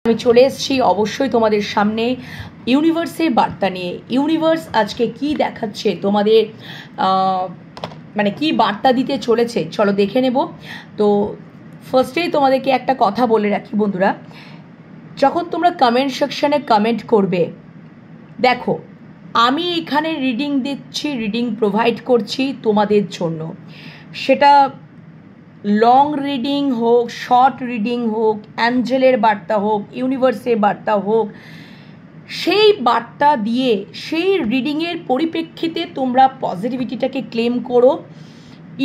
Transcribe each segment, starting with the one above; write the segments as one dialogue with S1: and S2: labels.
S1: আমি চলে এসেছি অবশ্যই তোমাদের সামনে ইউনিভার্সের বার্তা নিয়ে। ইউনিভার্স আজকে কি দেখাচ্ছে তোমাদের, মানে কি বার্তা দিতে চলেছে চলো দেখে নেব। তো ফার্স্টেই তোমাদেরকে একটা কথা বলে রাখি বন্ধুরা, যখন তোমরা কমেন্ট সেকশনে কমেন্ট করবে, দেখো আমি এখানে রিডিং দিচ্ছি, রিডিং প্রোভাইড করছি তোমাদের জন্য। সেটা লং রিডিং হোক, শর্ট রিডিং হোক, অ্যাঞ্জেলের বার্তা হোক, ইউনিভার্সের বার্তা হোক, সেই বার্তা দিয়ে সেই রিডিংয়ের পরিপ্রেক্ষিতে তোমরা পজিটিভিটিটাকে ক্লেম করো,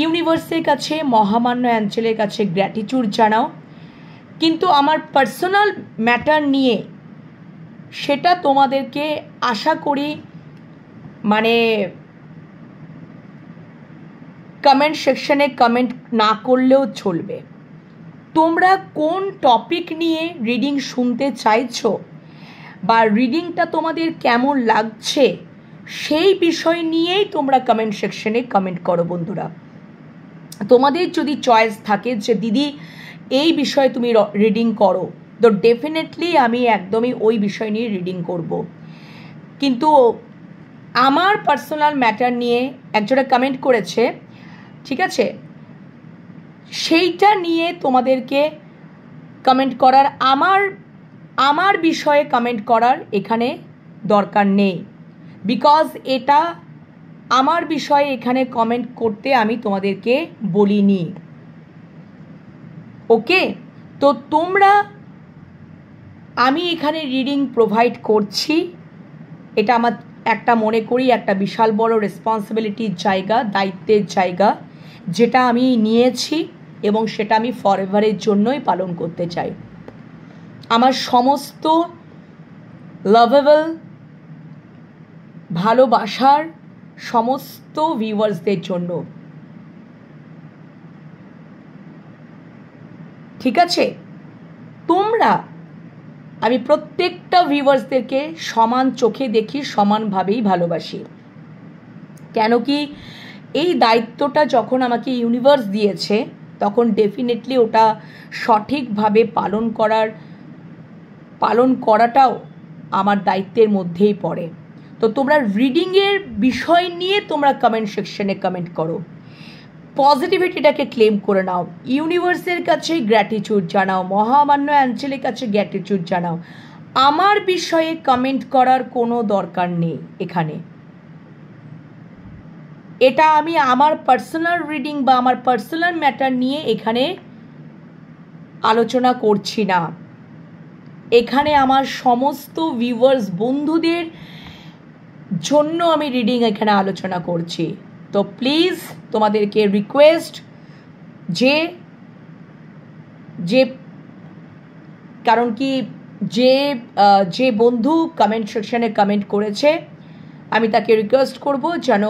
S1: ইউনিভার্সের কাছে, মহামান্য অ্যাঞ্জেলের কাছে গ্র্যাটিটিউড জানাও। কিন্তু আমার পার্সোনাল ম্যাটার নিয়ে সেটা তোমাদেরকে আশা করি মানে কমেন্ট সেকশনে কমেন্ট না করলেও চলবে। তোমরা কোন টপিক নিয়ে রিডিং শুনতে চাইছো বা রিডিংটা তোমাদের কেমন লাগছে সেই বিষয় নিয়েই তোমরা কমেন্ট সেকশনে কমেন্ট করো বন্ধুরা। তোমাদের যদি চয়েস থাকে যে দিদি এই বিষয়ে তুমি রিডিং করো, তো ডেফিনেটলি আমি একদমই ওই বিষয় নিয়ে রিডিং করব। কিন্তু আমার পার্সোনাল ম্যাটার নিয়ে একজনে কমেন্ট করেছে, ঠিক আছে, সেইটা নিয়ে তোমাদেরকে কমেন্ট করার, আমার বিষয়ে কমেন্ট করার এখানে দরকার নেই। বিকজ এটা আমার বিষয়ে এখানে কমেন্ট করতে আমি তোমাদেরকে বলিনি। ওকে, তো তোমরা, আমি এখানে রিডিং প্রোভাইড করছি, এটা আমার একটা মনে করি একটা বিশাল বড় রেসপন্সিবিলিটির জায়গা, দায়িত্বের জায়গা, যেটা আমি নিয়েছি এবং সেটা আমি ফরএভারের জন্যই পালন করতে চাই আমার সমস্ত লাভেবল ভালোবাসার সমস্ত ভিউয়ার্সদের জন্য। ঠিক আছে, তোমরা, আমি প্রত্যেকটা ভিউয়ার্সদেরকে সমান চোখে দেখি, সমানভাবেই ভালোবাসি। কেন কি এই দায়িত্বটা যখন আমাকে ইউনিভার্স দিয়েছে তখন ডেফিনেটলি ওটা সঠিকভাবে পালন করাটাও আমার দায়িত্বের মধ্যেই পড়ে। তো তোমরা রিডিংয়ের বিষয় নিয়ে তোমরা কমেন্ট সেকশনে কমেন্ট করো, পজিটিভিটিটাকে ক্লেম করে নাও, ইউনিভার্সের কাছে গ্র্যাটিটিউড জানাও, মহামান্য অ্যাঞ্জেলের কাছে গ্র্যাটিটিউড জানাও। আমার বিষয়ে কমেন্ট করার কোনো দরকার নেই এখানে। এটা আমি আমার পার্সোনাল রিডিং বা আমার পার্সোনাল ম্যাটার নিয়ে এখানে আলোচনা করছি না। এখানে আমার সমস্ত ভিউয়ার্স বন্ধুদের জন্য আমি রিডিং এখানে আলোচনা করছি। তো প্লিজ তোমাদেরকে রিকোয়েস্ট যে কারণ কি যে বন্ধু কমেন্ট সেকশনে কমেন্ট করেছে আমি তাকে রিকোয়েস্ট করব যেন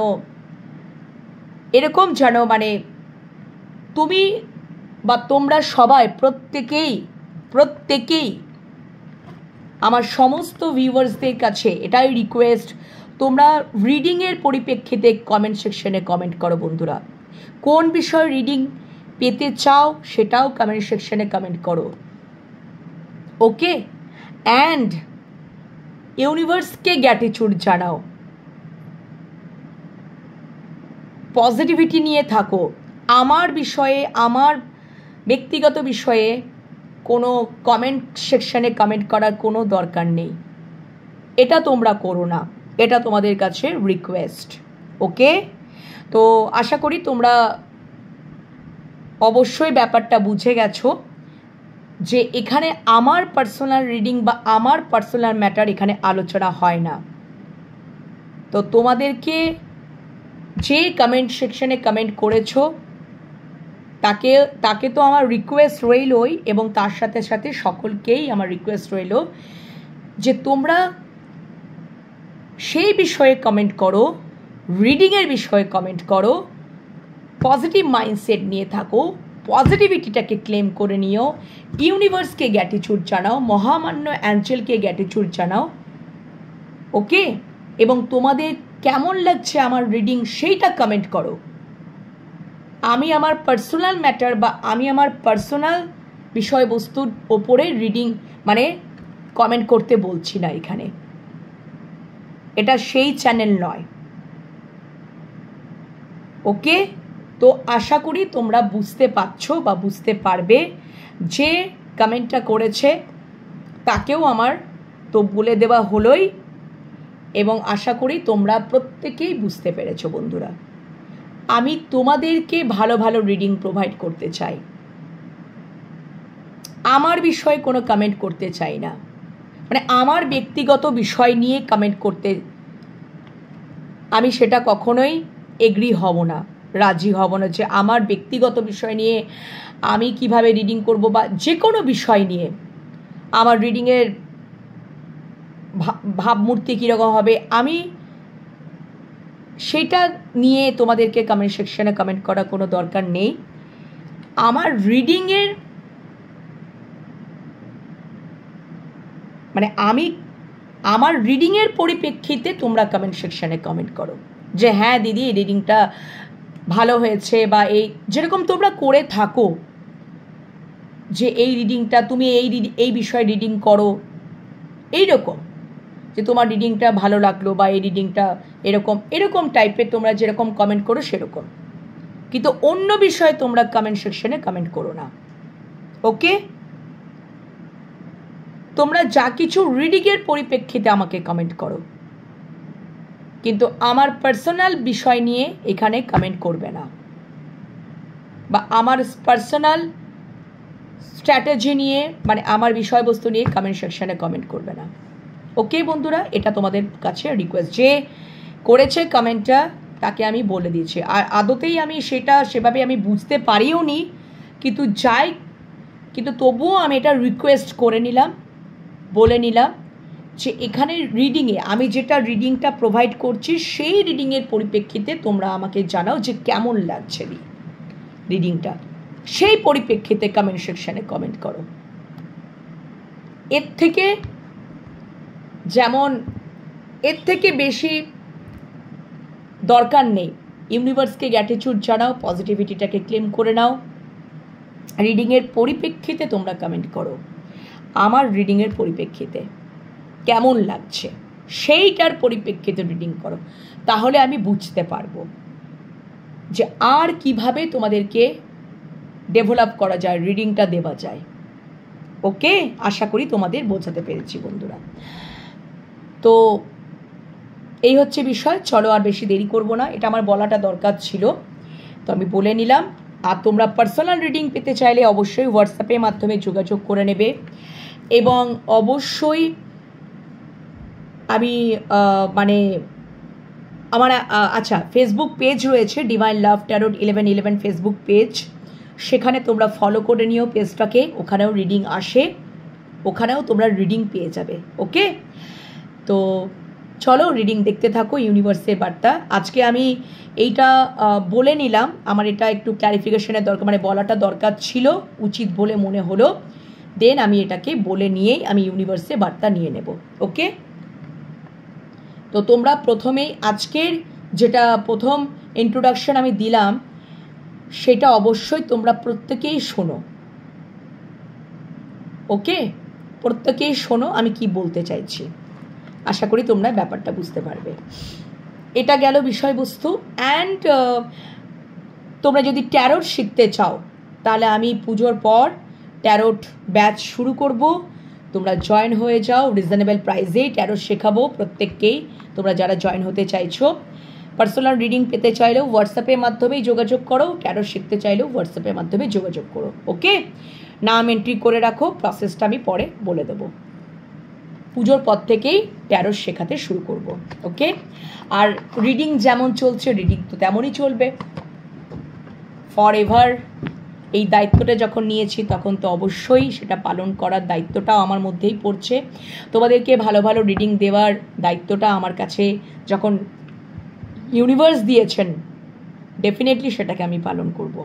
S1: এরকম, যেন মানে তুমি বা তোমরা সবাই প্রত্যেকেই আমার সমস্ত ভিউয়ার্সদের কাছে এটাই রিকোয়েস্ট, তোমরা রিডিংয়ের পরিপ্রেক্ষিতে কমেন্ট সেকশনে কমেন্ট করো বন্ধুরা। কোন বিষয় রিডিং পেতে চাও সেটাও কমেন্ট সেকশনে কমেন্ট করো। ওকে, অ্যান্ড ইউনিভার্সকে গ্র্যাটিটিউড জানাও, পজিটিভিটি নিয়ে থাকো। আমার বিষয়ে, আমার ব্যক্তিগত বিষয়ে কোনো কমেন্ট সেকশনে কমেন্ট করার কোনো দরকার নেই, এটা তোমরা করো না, এটা তোমাদের কাছে রিকোয়েস্ট। ওকে, তো আশা করি তোমরা অবশ্যই ব্যাপারটা বুঝে গেছো যে এখানে আমার পার্সোনাল রিডিং বা আমার পার্সোনাল ম্যাটার এখানে আলোচনা হয় না। তো তোমাদেরকে যে কমেন্ট সেকশনে কমেন্ট করেছো তাকে তো আমার রিকোয়েস্ট রইলই, এবং তার সাথে সাথে সকলকেই আমার রিকোয়েস্ট রইল যে তোমরা সেই বিষয়ে কমেন্ট করো, রিডিংয়ের বিষয়ে কমেন্ট করো, পজিটিভ মাইন্ডসেট নিয়ে থাকো, পজিটিভিটিটাকে ক্লেম করে নিও, ইউনিভার্সকে গ্র্যাটিটিউড জানাও, মহামান্য অ্যাঞ্জেলকে গ্র্যাটিটিউড জানাও। ওকে, এবং তোমাদের কেমন লাগছে আমার রিডিং সেইটা কমেন্ট করো। আমি আমার পার্সোনাল ম্যাটার বা আমি আমার পার্সোনাল বিষয়বস্তুর ওপরে রিডিং মানে কমেন্ট করতে বলছি না এখানে, এটা সেই চ্যানেল নয়। ওকে, তো আশা করি তোমরা বুঝতে পারছো বা বুঝতে পারবে। যে কমেন্টটা করেছে তাকেও আমার তো বলে দেওয়া হলোই, এবং আশা করি তোমরা প্রত্যেকেই বুঝতে পেরেছো বন্ধুরা। আমি তোমাদেরকে ভালো ভালো রিডিং প্রোভাইড করতে চাই, আমার বিষয়ে কোনো কমেন্ট করতে চাই না, মানে আমার ব্যক্তিগত বিষয় নিয়ে কমেন্ট করতে আমি সেটা কখনোই এগ্রি হব না, রাজি হব না যে আমার ব্যক্তিগত বিষয় নিয়ে আমি কিভাবে রিডিং করব বা যে কোনো বিষয় নিয়ে আমার রিডিংয়ের ভাবমূর্তি কীরকম হবে আমি সেটা নিয়ে তোমাদেরকে কমেন্ট সেকশনে কমেন্ট করা কোনো দরকার নেই। আমার রিডিংয়ের মানে আমার রিডিংয়ের পরিপ্রেক্ষিতে তোমরা কমেন্ট সেকশনে কমেন্ট করো যে হ্যাঁ দিদি এই রিডিংটা ভালো হয়েছে, বা এই যেরকম তোমরা করে থাকো যে এই রিডিংটা তুমি এই বিষয়ে রিডিং করো, এইরকম যে তোমার রিডিংটা ভালো লাগলো বা এই রিডিংটা এরকম টাইপের তোমরা যেরকম কমেন্ট করো সেরকম, কিন্তু অন্য বিষয়ে তোমরা কমেন্ট সেকশনে কমেন্ট করো না। ওকে, তোমরা যা কিছু রিডিংয়ের পরিপ্রেক্ষিতে আমাকে কমেন্ট করো, কিন্তু আমার পার্সোনাল বিষয় নিয়ে এখানে কমেন্ট করবে না, বা আমার পার্সোনাল স্ট্র্যাটেজি নিয়ে মানে আমার বিষয়বস্তু নিয়ে কমেন্ট সেকশনে কমেন্ট করবে না। ওকে বন্ধুরা, এটা তোমাদের কাছে রিকোয়েস্ট। যে করেছে কমেন্টটা তাকে আমি বলে দিয়েছি, আর আদতেই আমি সেটা সেভাবে আমি বুঝতে পারিও নি, কিন্তু তবুও আমি এটা রিকোয়েস্ট করে নিলাম, বলে নিলাম যে এখানে রিডিংয়ে আমি যেটা রিডিংটা প্রোভাইড করছি সেই রিডিংয়ের পরিপ্রেক্ষিতে তোমরা আমাকে জানাও যে কেমন লাগছে রিডিংটা, সেই পরিপ্রেক্ষিতে কমেন্ট সেকশনে কমেন্ট করো। এর থেকে বেশি দরকার নেই। ইউনিভার্সকে গ্র্যাটিটিউড জানাও, পজিটিভিটিটাকে ক্লেম করে নাও, রিডিংয়ের পরিপ্রেক্ষিতে তোমরা কমেন্ট করো। আমার রিডিংয়ের পরিপ্রেক্ষিতে কেমন লাগছে সেইটার পরিপ্রেক্ষিতে রিডিং করো, তাহলে আমি বুঝতে পারবো যে আর কিভাবে তোমাদেরকে ডেভেলপ করা যায়, রিডিংটা দেওয়া যায়। ওকে, আশা করি তোমাদের বোঝাতে পেরেছি বন্ধুরা। তো এই হচ্ছে বিষয়, চলো আর বেশি দেরি করব না, এটা আমার বলাটা দরকার ছিল, তো আমি বলে নিলাম। আর তোমরা পার্সোনাল রিডিং পেতে চাইলে অবশ্যই হোয়াটসঅ্যাপের মাধ্যমে যোগাযোগ করে নেবে, এবং অবশ্যই আমি মানে আমার আচ্ছা ফেসবুক পেজ রয়েছে divine love tarot 1111 Facebook page, সেখানে তোমরা ফলো করে নিও পেজটাকে, ওখানেও রিডিং আসে, ওখানেও তোমরা রিডিং পেয়ে যাবে। ওকে, তো চলো রিডিং দেখতে থাকো ইউনিভার্সের বার্তা। আজকে আমি এইটা বলে নিলাম, আমার এটা একটু ক্ল্যারিফিকেশনের দরকার, মানে বলাটা দরকার ছিল, উচিত বলে মনে হলো, দেন আমি এটাকে বলে নিয়েই আমি ইউনিভার্সে বার্তা নিয়ে নেব। ওকে, তো তোমরা প্রথমেই আজকের যেটা প্রথম ইন্ট্রোডাকশন আমি দিলাম সেটা অবশ্যই তোমরা প্রত্যেকেই শোনো। ওকে, প্রত্যেকেই শোনো আমি কি বলতে চাইছি, আশা করি তোমরা ব্যাপারটা বুঝতে পারবে। এটা গেল বিষয়বস্তু। অ্যান্ড তোমরা যদি ট্যারোট শিখতে চাও তাহলে আমি পুজোর পর ট্যারোট ব্যাচ শুরু করব, তোমরা জয়েন হয়ে যাও, রিজনেবল প্রাইসেই ট্যারোট শেখাবো প্রত্যেককেই, তোমরা যারা জয়েন হতে চাইছো। পার্সোনাল রিডিং পেতে চাইলেও হোয়াটসঅ্যাপের মাধ্যমেই যোগাযোগ করো, ট্যারোট শিখতে চাইলেও হোয়াটসঅ্যাপের মাধ্যমে যোগাযোগ করো। ওকে, নাম এন্ট্রি করে রাখো, প্রসেসটা আমি পরে বলে দেবো। পুজোর পর থেকেই ট্যারোট শেখাতে শুরু করব। ওকে, আর রিডিং যেমন চলছে রিডিং তো তেমনই চলবে ফর এভার। এই দায়িত্বটা যখন নিয়েছি তখন তো অবশ্যই সেটা পালন করার দায়িত্বটাও আমার মধ্যেই পড়ছে। তোমাদেরকে ভালো ভালো রিডিং দেওয়ার দায়িত্বটা আমার কাছে যখন ইউনিভার্স দিয়েছেন, ডেফিনেটলি সেটাকে আমি পালন করব।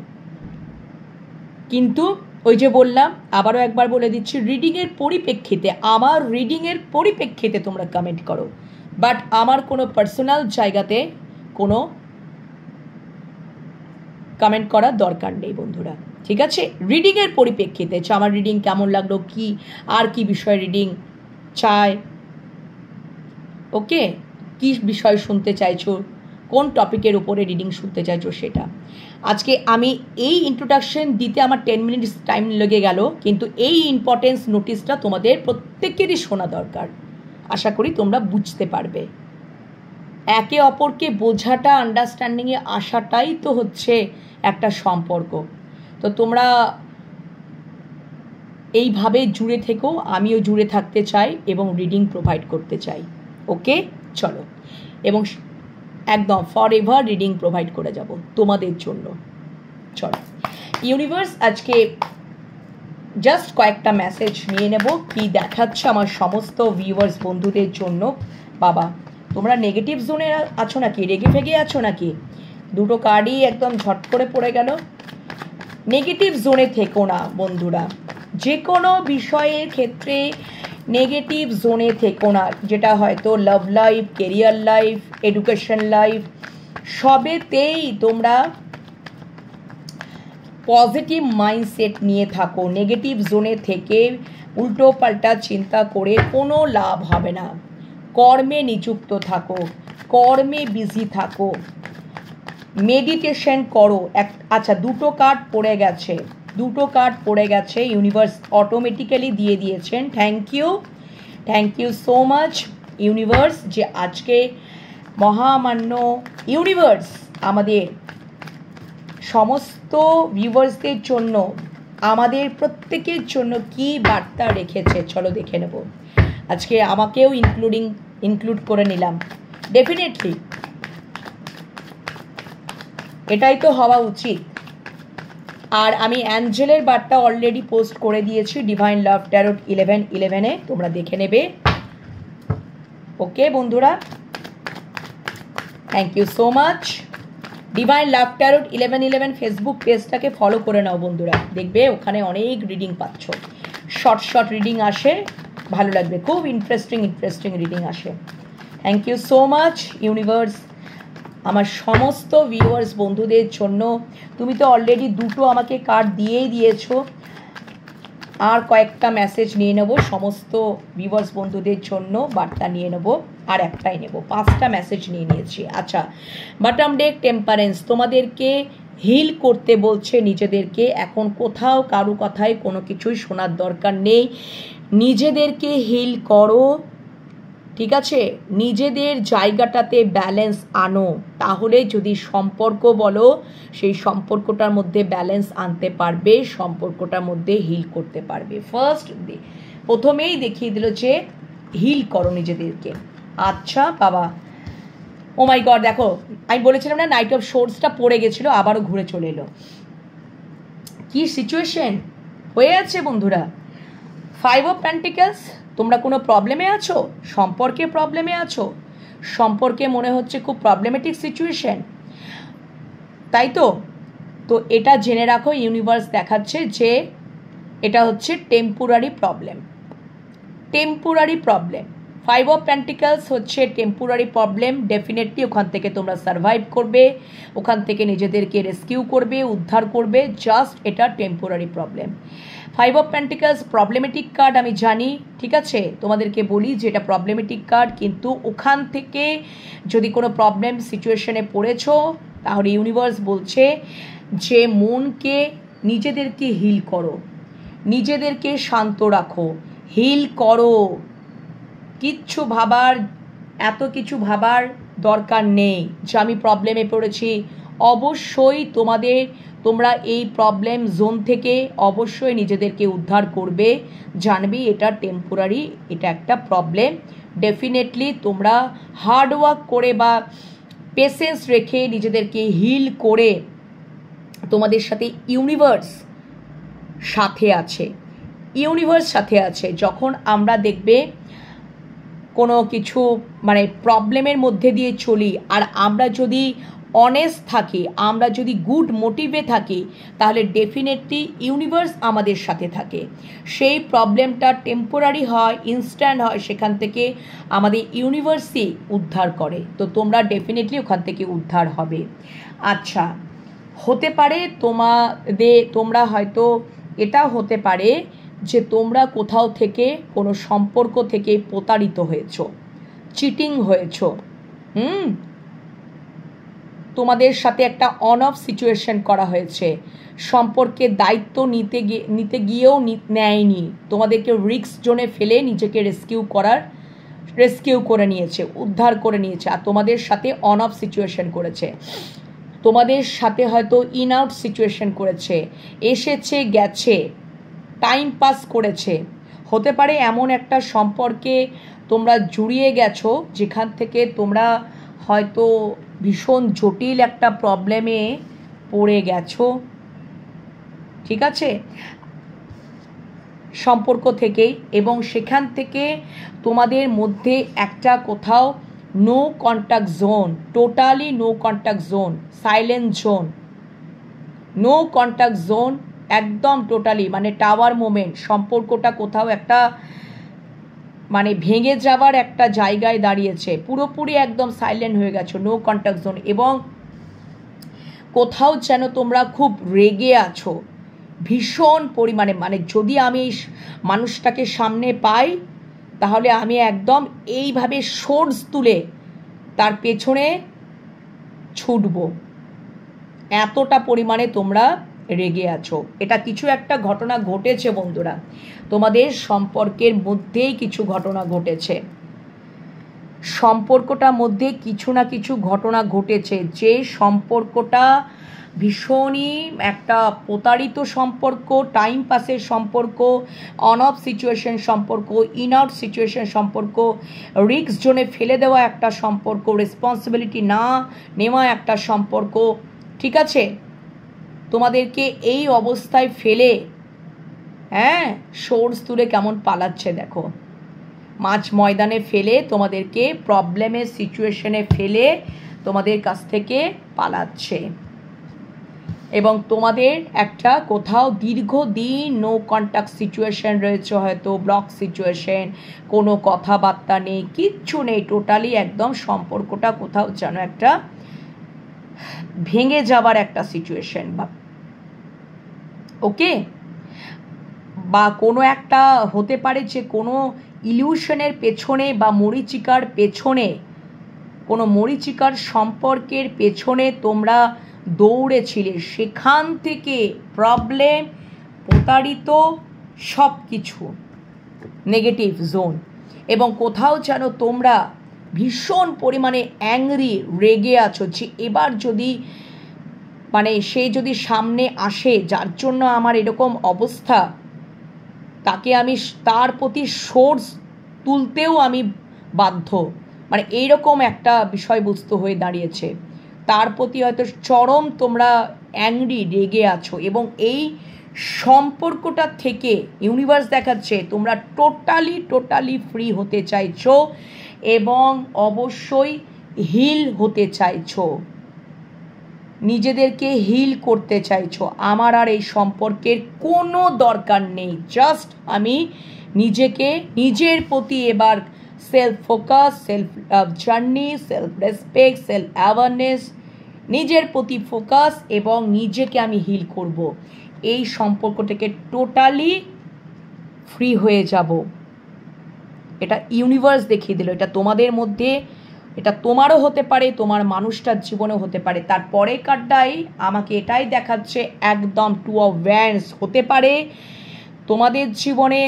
S1: কিন্তু ওই যে বললাম, আবারও একবার বলে দিচ্ছি, রিডিংয়ের পরিপ্রেক্ষিতে, আমার রিডিংয়ের পরিপ্রেক্ষিতে তোমরা কমেন্ট করো, বাট আমার কোনো পার্সোনাল জায়গাতে কোনো কমেন্ট করার দরকার নেই বন্ধুরা, ঠিক আছে? রিডিংয়ের পরিপ্রেক্ষিতে আমার রিডিং কেমন লাগলো, কি আর কি বিষয়ে রিডিং চায়, ওকে, কি বিষয় শুনতে চাইছো, কোন টপিকের উপরে রিডিং শুনতে চাইছো সেটা। আজকে আমি এই ইন্ট্রোডাকশন দিতে আমার 10 মিনিটস টাইম লেগে গেল, কিন্তু এই ইম্পর্টেন্স নোটিশটা তোমাদের প্রত্যেকেরই শোনা দরকার। আশা করি তোমরা বুঝতে পারবে। একে অপরকে বোঝাটা, আন্ডারস্ট্যান্ডিংয়ে আসাটাই তো হচ্ছে একটা সম্পর্ক। তো তোমরা এইভাবে জুড়ে থেকো, আমিও জুড়ে থাকতে চাই এবং রিডিং প্রোভাইড করতে চাই। ওকে, চলো, এবং একদম ফর এভার রিডিং প্রোভাইড করে যাব তোমাদের জন্য। চলো, ইউনিভার্স আজকে জাস্ট কয়েকটা মেসেজ নিয়ে নেব কি দেখাচ্ছে আমার সমস্ত ভিউয়ার্স বন্ধুদের জন্য। বাবা, তোমরা নেগেটিভ জোনে আছো নাকি, রেগে ফেগে আছো নাকি? দুটো কার্ডই একদম ঝট করে পড়ে গেল। নেগেটিভ জোনে থেকো না বন্ধুরা, যে কোনো বিষয়ের ক্ষেত্রে নেগেটিভ জোনে থেকো না, যেটা হয়তো love life, career life, education life, সবেতেই তোমরা পজিটিভ মাইন্ডসেট নিয়ে থাকো। নেগেটিভ জোনে থেকে উল্টো পাল্টা চিন্তা করে কোনো লাভ হবে না। কর্মে নিযুক্ত থাকো, কর্মে বিজি থাকো, মেডিটেশন করো। আচ্ছা, দুটো কার্ড পড়ে গেছে, দুটো কার্ড পড়ে গেছে, ইউনিভার্স অটোমেটিক্যালি দিয়ে দিয়েছেন। Thank you so much universe, যে আজকে মহামান্য ইউনিভার্স আমাদের সমস্ত ভিউয়ার্সদের জন্য, আমাদের প্রত্যেকের জন্য কি বার্তা রেখেছে চলো দেখে নেব। আজকে আমাকেও ইনক্লুড করে নিলাম, ডেফিনেটলি এটাই তো হওয়া উচিত। আর আমি অ্যাঞ্জেলের বার্তা অলরেডি পোস্ট করে দিয়েছি ডিভাইন লাভ ট্যারোট 11/11-এ, তোমরা দেখে নেবে। ওকে বন্ধুরা, thank you so much. Divine love tarot 11/11 Facebook পেজটাকে ফলো করে নাও বন্ধুরা, দেখবে ওখানে অনেক রিডিং পাচ্ছ, শর্ট রিডিং আসে, ভালো লাগবে, খুব ইন্টারেস্টিং রিডিং আসে। Thank you so much universe আমার সমস্ত ভিউয়ার্স বন্ধুদের জন্য। তুমি তো অলরেডি দুটো আমাকে কার্ড দিয়েই দিয়েছো, আর কয়েকটা মেসেজ নিয়ে নেব সমস্ত ভিউয়ার্স বন্ধুদের জন্য, বার্তা নিয়ে নেব, আর একটাই নেব, 5টা মেসেজ নিয়ে নিয়েছি। আচ্ছা, বটম ডেক টেম্পারেন্স তোমাদেরকে হিল করতে বলছে নিজেদেরকে। এখন কোথাও কারো কথায় কোনো কিছুই শোনার দরকার নেই, নিজেদেরকে হিল করো, ঠিক আছে? নিজেদের জায়গাটাতে ব্যালেন্স আনো, তাহলে যদি সম্পর্ক বলো, সেই সম্পর্কটার মধ্যে ব্যালেন্স আনতে পারবে, সম্পর্কটার মধ্যে হিল করতে পারবে। প্রথমেই দেখিয়ে দিল যে হিল করো নিজেদেরকে। আচ্ছা বাবা, ও মাই গড, দেখো আমি বলেছিলাম না নাইট অফ সোর্সটা পড়ে গেছিলো, আবারও ঘুরে চলে এলো। কি সিচুয়েশন হয়ে আছে বন্ধুরা? 5 অফ পেন্টিকলস, তোমরা কোনো প্রবলেমে আছো, সম্পর্কে প্রবলেমে আছো, সম্পর্কে মনে হচ্ছে খুব প্রবলেমেটিক সিচুয়েশন, তাই তো? তো এটা জেনে রাখো, ইউনিভার্স দেখাচ্ছে যে এটা হচ্ছে টেম্পোরারি প্রবলেম। 5 অফ পেন্টিকলস হচ্ছে টেম্পোরারি প্রবলেম, ডেফিনেটলি ওখান থেকে তোমরা সার্ভাইভ করবে, ওখান থেকে নিজেদেরকে রেস্কিউ করবে, উদ্ধার করবে, জাস্ট এটা temporary problem. 5 of pentacles problematic card, আমি জানি, ঠিক আছে? তোমাদেরকে বলি যে এটা প্রবলেমেটিক কার্ড, কিন্তু ওখান থেকে যদি কোনো প্রবলেম সিচুয়েশনে পড়েছো, তাহলে ইউনিভার্স বলছে যে মনকে, নিজেদেরকে হিল করো, নিজেদেরকে শান্ত রাখো, হিল করো। এত কিছু ভাবার দরকার নেই যে আমি প্রবলেমে পড়েছি। অবশ্যই তোমরা এই প্রবলেম জোন থেকে অবশ্যই নিজেদেরকে উদ্ধার করবে, জানবি এটা টেম্পোরারি, এটা একটা প্রবলেম। ডেফিনেটলি তোমরা হার্ডওয়ার্ক করে বা পেশেন্স রেখে নিজেদেরকে হিল করে, তোমাদের সাথে ইউনিভার্স সাথে আছে। যখন আমরা দেখবে কোনো কিছু মানে প্রবলেমের মধ্যে দিয়ে চলি, আর আমরা যদি অনেস্ট থাকি, আমরা যদি গুড মোটিভে থাকি, তাহলে ডেফিনেটলি ইউনিভার্স আমাদের সাথে থাকে। সেই প্রবলেমটা টেম্পোরারি হয়, ইনস্ট্যান্ট হয়, সেখান থেকে আমাদের ইউনিভার্সই উদ্ধার করে। তো তোমরা ডেফিনেটলি ওখান থেকে উদ্ধার হবে। আচ্ছা, হতে পারে তোমরা হয়তো, এটা হতে পারে যে তোমরা কোথাও থেকে কোনো সম্পর্ক থেকে প্রতারিত হয়েছ, চিটিং হয়েছ। তোমাদের সাথে একটা অন অফ সিচুয়েশন করা হয়েছে, সম্পর্কের দায়িত্ব নিতে গিয়েও নেয়নি, তোমাদেরকে রিস্ক জোনে ফেলে নিজেকে রেস্কিউ করে নিয়েছে, উদ্ধার করে নিয়েছে, আর তোমাদের সাথে অন অফ সিচুয়েশন করেছে, তোমাদের সাথে হয়তো ইন আউট সিচুয়েশন করেছে, এসেছে গেছে, টাইম পাস করেছে। হতে পারে এমন একটা সম্পর্কে তোমরা জড়িয়ে গেছো যেখান থেকে তোমরা হয়তো ভীষণ জটিল একটা প্রবলেমে পড়ে গেছো, ঠিক আছে, সম্পর্ক থেকেই। এবং সেখান থেকে তোমাদের মধ্যে একটা কোথাও no contact zone, totally no contact zone, silent zone, no contact zone, একদম টোটালি মানে টাওয়ার মোমেন্ট, সম্পর্কটা কোথাও একটা মানে ভেঙে যাওয়ার একটা জায়গায় দাঁড়িয়েছে, পুরোপুরি একদম সাইলেন্ট হয়ে গেছো, নো কন্ট্যাক্ট জোন। এবং কোথাও যেন তোমরা খুব রেগে আছো ভীষণ পরিমাণে, মানে যদি আমি এই মানুষটাকে সামনে পাই তাহলে আমি একদম এইভাবে সোর্স তুলে তার পেছনে ছুটব, এতটা পরিমাণে তোমরা রেগে আছো। এটা কিছু একটা ঘটনা ঘটেছে বন্ধুরা, তোমাদের সম্পর্কের মধ্যেই কিছু ঘটনা ঘটেছে, সম্পর্কটার মধ্যে কিছু না কিছু ঘটনা ঘটেছে, যে সম্পর্কটা ভীষণই একটা প্রতারিত সম্পর্ক, টাইম পাসের সম্পর্ক, অন অফ সিচুয়েশন সম্পর্ক, ইন আউট সিচুয়েশন সম্পর্ক, রিস্ক জোনে ফেলে দেওয়া একটা সম্পর্ক, রেসপন্সিবিলিটি না নেওয়া একটা সম্পর্ক, ঠিক আছে, তোমাদেরকে এই অবস্থায় ফেলে সোর্স তুলে কেমন পালাচ্ছে দেখো, মাঝ ময়দানে ফেলে তোমাদেরকে প্রবলেমের সিচুয়েশনে ফেলে তোমাদের কাছ থেকে পালাচ্ছে। এবং তোমাদের একটা কোথাও দীর্ঘদিন নো কন্ট্যাক্ট সিচুয়েশন রয়েছে, হয়তো ব্লক সিচুয়েশন, কোনো কথাবার্তা নেই, কিচ্ছু নেই, টোটালি একদম সম্পর্কটা কোথাও যেন একটা ভেঙে যাবার একটা সিচুয়েশন, বা ওকে, বা কোনো একটা হতে পারে যে কোনো ইলিউশনের পেছনে বা মরীচিকার পেছনে, কোনো মরীচিকার সম্পর্কের পেছনে তোমরা দৌড়েছিলে, সেখান থেকে প্রবলেম, প্রতারিত, সব কিছু নেগেটিভ জোন। এবং কোথাও যেন তোমরা ভীষণ পরিমাণে অ্যাংরি, রেগে আছো যে এবার যদি মানে সে যদি সামনে আসে যার জন্য আমার এরকম অবস্থা, তাকে আমি তার প্রতি সোর্স তুলতেও আমি বাধ্য, মানে এইরকম একটা বিষয়বস্তু হয়ে দাঁড়িয়েছে, তার প্রতি হয়তো চরম তোমরা অ্যাংরি, রেগে আছো। এবং এই সম্পর্কটা থেকে ইউনিভার্স দেখাচ্ছে তোমরা টোটালি ফ্রি হতে চাইছো এবং অবশ্যই হিল হতে চাইছো, নিজেদেরকে হিল করতে চাইছো। আমার আর এই সম্পর্কের কোনো দরকার নেই, জাস্ট আমি নিজেকে, নিজের প্রতি এবার self focus, self love journey, self respect, self awareness, নিজের প্রতি ফোকাস এবং নিজেকে আমি হিল করব, এই সম্পর্ক থেকে টোটালি ফ্রি হয়ে যাব। এটা ইউনিভার্স দেখিয়ে দিল, এটা তোমাদের মধ্যে, এটা তোমারও হতে পারে, তোমার মানুষটার জীবনেও হতে পারে। তারপরে কার্ডটাই আমাকে এটাই দেখাচ্ছে একদম 2 অফ ওয়ান্ডস হতে পারে তোমাদের জীবনে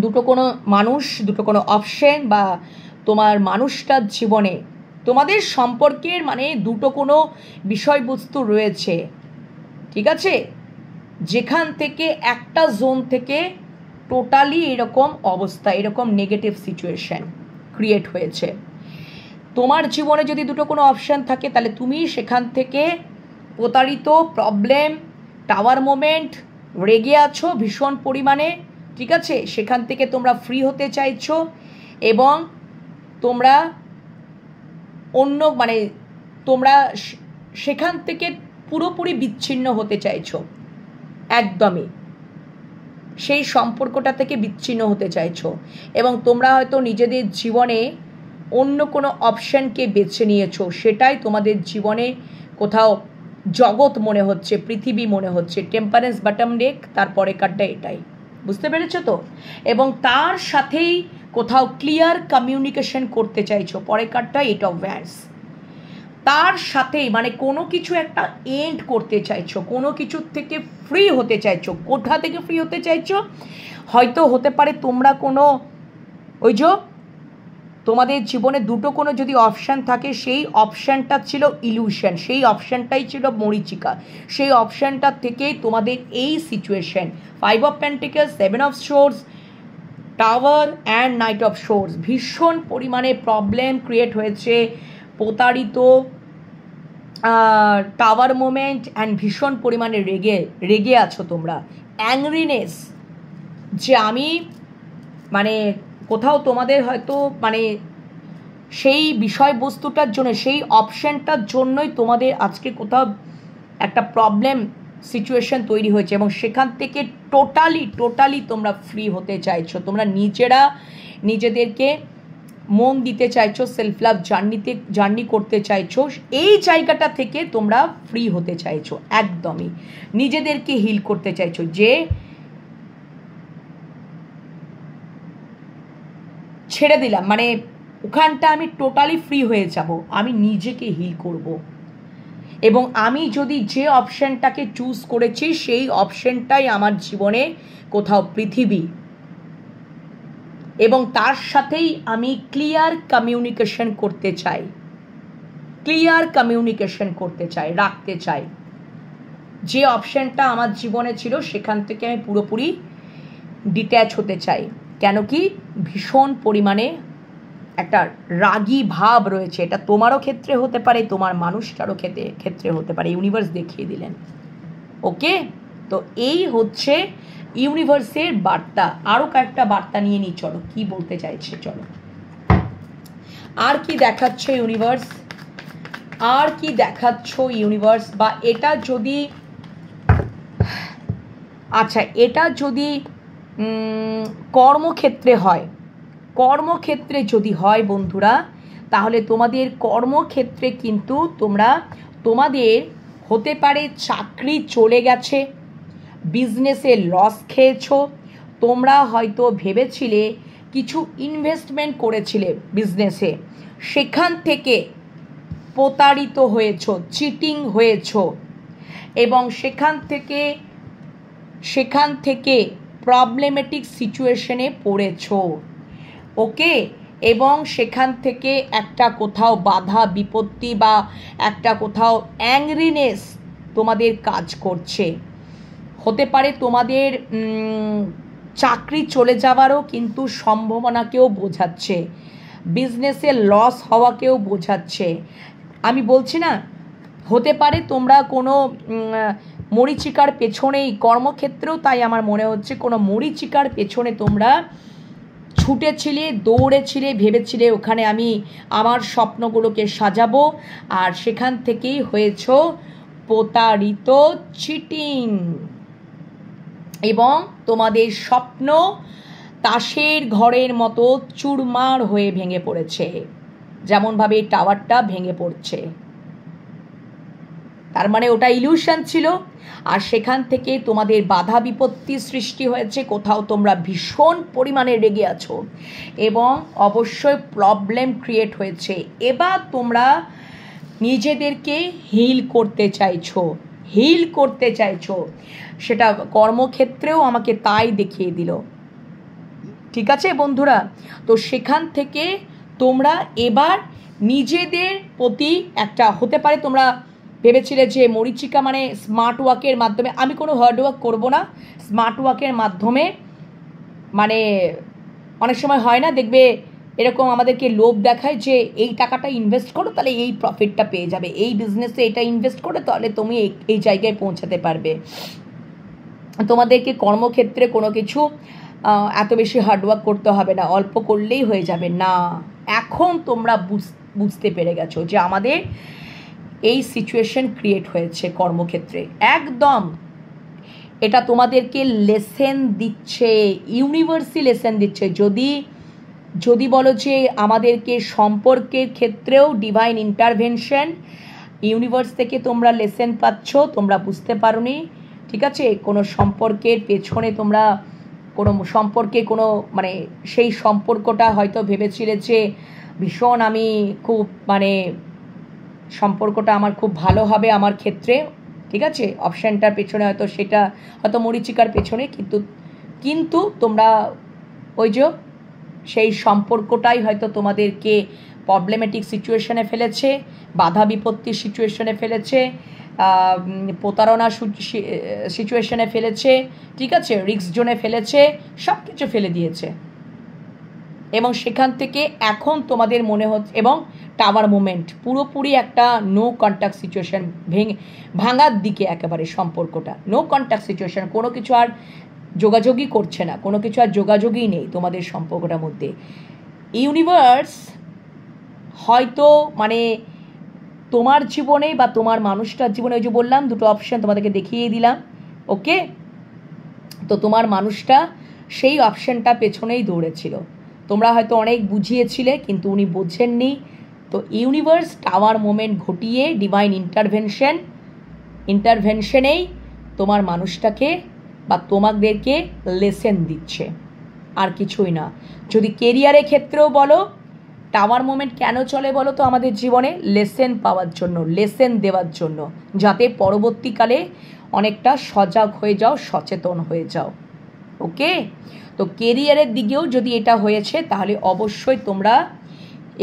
S1: দুটো কোনো মানুষ, দুটো কোনো অপশন, বা তোমার মানুষটার জীবনে তোমাদের সম্পর্কের মানে দুটো কোনো বিষয়বস্তু রয়েছে, ঠিক আছে, যেখান থেকে একটা জোন থেকে টোটালি এরকম অবস্থা, এরকম নেগেটিভ সিচুয়েশন ক্রিয়েট হয়েছে। তোমার জীবনে যদি দুটো কোনো অপশান থাকে তাহলে তুমি সেখান থেকে প্রতারিত, প্রবলেম, টাওয়ার মোমেন্ট, রেগে আছো ভীষণ পরিমাণে, ঠিক আছে, সেখান থেকে তোমরা ফ্রি হতে চাইছো এবং তোমরা অন্য মানে তোমরা সেখান থেকে পুরোপুরি বিচ্ছিন্ন হতে চাইছো, একদমই সেই সম্পর্কটা থেকে বিচ্ছিন্ন হতে চাইছো। এবং তোমরা হয়তো নিজেদের জীবনে অন্য কোনো অপশানকে বেছে নিয়েছো, সেটাই তোমাদের জীবনে কোথাও জগৎ মনে হচ্ছে, পৃথিবী মনে হচ্ছে। টেম্পারেন্স বটম ডেক, তারপরে কার্ডটা এটাই। বুঝতে পেরেছো তো? এবং তার সাথেই কোথাও ক্লিয়ার কমিউনিকেশন করতে চাইছো। পরের কার্ডটা 8 অফ ওয়ান্ডস। তার সাথেই মানে কোনো কিছু একটা এন্ড করতে চাইছো, কোনো কিছুর থেকে ফ্রি হতে চাইছো। কোথা থেকে ফ্রি হতে চাইছো? হয়তো হতে পারে তোমরা কোনো ওই যে তোমাদের জীবনে দুটো কোনো যদি অপশান থাকে, সেই অপশানটা ছিল ইলিউশন, সেই অপশানটাই ছিল মরীচিকা, সেই অপশানটার থেকেই তোমাদের এই situation. 5 of pentacles, 7 of swords, tower and night of swords. ভীষণ পরিমাণে প্রবলেম ক্রিয়েট হয়েছে, প্রতারিত, টাওয়ার মোমেন্ট অ্যান্ড ভীষণ পরিমাণে রেগে আছো তোমরা। অ্যাংরিনেস, যে আমি মানে কোথাও তোমাদের হয়তো মানে সেই বিষয়বস্তুটার জন্য, সেই অপশানটার জন্যই তোমাদের আজকে কোথাও একটা প্রবলেম সিচুয়েশন তৈরি হয়েছে, এবং সেখান থেকে টোটালি তোমরা ফ্রি হতে চাইছো। তোমরা নিজেরা নিজেদেরকে মন দিতে চাইছো, সেলফ লাভ জার্নি করতে চাইছো। এই জায়গাটা থেকে তোমরা ফ্রি হতে চাইছো, একদমই নিজেদেরকে হিল করতে চাইছো, যে ছেড়ে দিলাম, মানে ওখানটা আমি টোটালি ফ্রি হয়ে যাব, আমি নিজেকে হিল করব। এবং আমি যদি যে অপশানটাকে চুজ করেছি সেই অপশানটাই আমার জীবনে কোথাও পৃথিবী, এবং তার সাথেই আমি ক্লিয়ার কমিউনিকেশন করতে চাই, রাখতে চাই। যে অপশানটা আমার জীবনে ছিল সেখান থেকে আমি পুরোপুরি ডিট্যাচ হতে চাই। কেন কি ভীষণ পরিমাণে একটা রাগী ভাব রয়েছে। এটা তোমারও ক্ষেত্রে হতে পারে, তোমার মানুষটারও ক্ষেত্রে হতে পারে। ইউনিভার্স দেখিয়ে দিলেন। ওকে, তো এই হচ্ছে ইউনিভার্সের বার্তা। আরও কয়েকটা বার্তা নিয়ে নিই, চলো কি বলতে চাইছে, চলো আর কি দেখাচ্ছে ইউনিভার্স, আর কি দেখাচ্ছ ইউনিভার্স। বা এটা যদি, আচ্ছা এটা যদি কর্মক্ষেত্রে হয়, কর্মক্ষেত্রে যদি হয় বন্ধুরা, তাহলে তোমাদের কর্মক্ষেত্রে কিন্তু তোমাদের হতে পারে চাকরি চলে গেছে, বিজনেসে লস খেয়েছো, তোমরা হয়তো ভেবেছিলে কিছু ইনভেস্টমেন্ট করেছিলে বিজনেসে, সেখান থেকে প্রতারিত হয়েছো, চিটিং হয়েছো, এবং সেখান থেকে প্রবলেমেটিক সিচুয়েশনে পড়েছো। ওকে, এবং সেখান থেকে একটা কোথাও বাধা বিপত্তি বা একটা কোথাও অ্যাংরিনেস তোমাদের কাজ করছে। হতে পারে তোমাদের চাকরি চলে যাওয়ারও কিন্তু সম্ভাবনাকেও বোঝাচ্ছে, বিজনেসে লস হওয়াকেও বোঝাচ্ছে। আমি বলছি না, হতে পারে তোমরা কোনো মরীচিকার পেছনেই, কর্মক্ষেত্রেও তাই আমার মনে হচ্ছে কোনো মরীচিকার পেছনে তোমরা ছুটেছিলে, দৌড়েছিলে, ভেবেছিলে ওখানে আমি আমার স্বপ্নগুলোকে সাজাবো, আর সেখান থেকেই হয়েছ প্রতারিত, চিটিং, এবং তোমাদের স্বপ্ন তাসের ঘরের মতো চুরমার হয়ে ভেঙে পড়েছে, যেমনভাবে টাওয়ারটা ভেঙে পড়ছে। তার মানে ওটা ইলিউশন ছিল, আর সেখান থেকে তোমাদের বাধা বিপত্তি সৃষ্টি হয়েছে, কোথাও তোমরা ভীষণ পরিমাণে রেগে আছো, এবং অবশ্যই প্রবলেম ক্রিয়েট হয়েছে। এবার তোমরা নিজেদেরকে হিল করতে চাইছো, সেটা কর্মক্ষেত্রেও আমাকে তাই দেখিয়ে দিল। ঠিক আছে বন্ধুরা, তো সেখান থেকে তোমরা এবার নিজেদের প্রতি একটা, হতে পারে তোমরা ভেবেছিলে যে মরীচিকা মানে স্মার্ট ওয়ার্কের মাধ্যমে, আমি কোনো হার্ড ওয়ার্ক করবো না, স্মার্ট ওয়ার্কের মাধ্যমে, মানে অনেক সময় হয় না, দেখবে এরকম আমাদেরকে লোভ দেখায় যে এই টাকাটা ইনভেস্ট করো তাহলে এই প্রফিটটা পেয়ে যাবে, এই বিজনেসে এটা ইনভেস্ট করো তাহলে তুমি এই জায়গায় পৌঁছাতে পারবে। তোমাদেরকে কর্মক্ষেত্রে কোনো কিছু এত বেশি হার্ডওয়ার্ক করতে হবে না, অল্প করলেই হয়ে যাবে না। এখন তোমরা বুঝতে পেরে গেছো যে আমাদের এই সিচুয়েশন ক্রিয়েট হয়েছে কর্মক্ষেত্রে। একদম এটা তোমাদেরকে লেসেন দিচ্ছে, ইউনিভার্সই লেসেন দিচ্ছে। যদি বলো যে আমাদেরকে সম্পর্কের ক্ষেত্রেও ডিভাইন ইন্টারভেনশন, ইউনিভার্স থেকে তোমরা লেসেন পাচ্ছ, তোমরা বুঝতে পারোনি, ঠিক আছে, কোনো সম্পর্কের পেছনে তোমরা কোনো সম্পর্কে কোনো মানে সেই সম্পর্কটা হয়তো ভেবেছিলে যে ভীষণ আমি খুব মানে সম্পর্কটা আমার খুব ভালো হবে আমার ক্ষেত্রে, ঠিক আছে, অপশানটার পেছনে হয়তো সেটা হয়তো মরীচিকার পেছনে, কিন্তু তোমরা ওই যে সেই সম্পর্কটাই হয়তো তোমাদেরকে প্রবলেমেটিক সিচুয়েশনে ফেলেছে, বাধা বিপত্তির সিচুয়েশনে ফেলেছে, প্রতারণা সিচুয়েশনে ফেলেছে, ঠিক আছে, রিস্ক জোনে ফেলেছে, সব কিছু ফেলে দিয়েছে। এবং সেখান থেকে এখন তোমাদের মনে হচ্ছে, এবং টাওয়ার মুভমেন্ট পুরোপুরি একটা নো কন্ট্যাক্ট সিচুয়েশন, ভাঙার দিকে একেবারে সম্পর্কটা, নো কন্ট্যাক্ট সিচুয়েশন, কোনো কিছু আর যোগাযোগই করছে না, কোনো কিছু আর যোগাযোগই নেই তোমাদের সম্পর্কটার মধ্যে। ইউনিভার্স হয়তো মানে তোমার জীবনে বা তোমার মানুষটার জীবনে, ওই যে বললাম দুটো অপশান তোমাদেরকে দেখিয়ে দিলাম, ওকে, তো তোমার মানুষটা সেই অপশানটা পেছনেই দৌড়েছিল, তোমরা হয়তো অনেক বুঝিয়েছিলে কিন্তু উনি বোঝেননি। তো ইউনিভার্স টাওয়ার মোমেন্ট ঘটিয়ে ডিভাইন ইন্টারভেনশনেই তোমার মানুষটাকে বা তোমাদেরকে লেসেন দিচ্ছে, আর কিছুই না। যদি কেরিয়ারের ক্ষেত্রেও বলো, টাওয়ার মোমেন্ট কেন চলে বলো তো আমাদের জীবনে? লেসেন পাওয়ার জন্য, লেসেন দেওয়ার জন্য, যাতে পরবর্তীকালে অনেকটা সজাগ হয়ে যাও, সচেতন হয়ে যাও, ওকে। তো কেরিয়ারের দিকেও যদি এটা হয়েছে তাহলে অবশ্যই তোমরা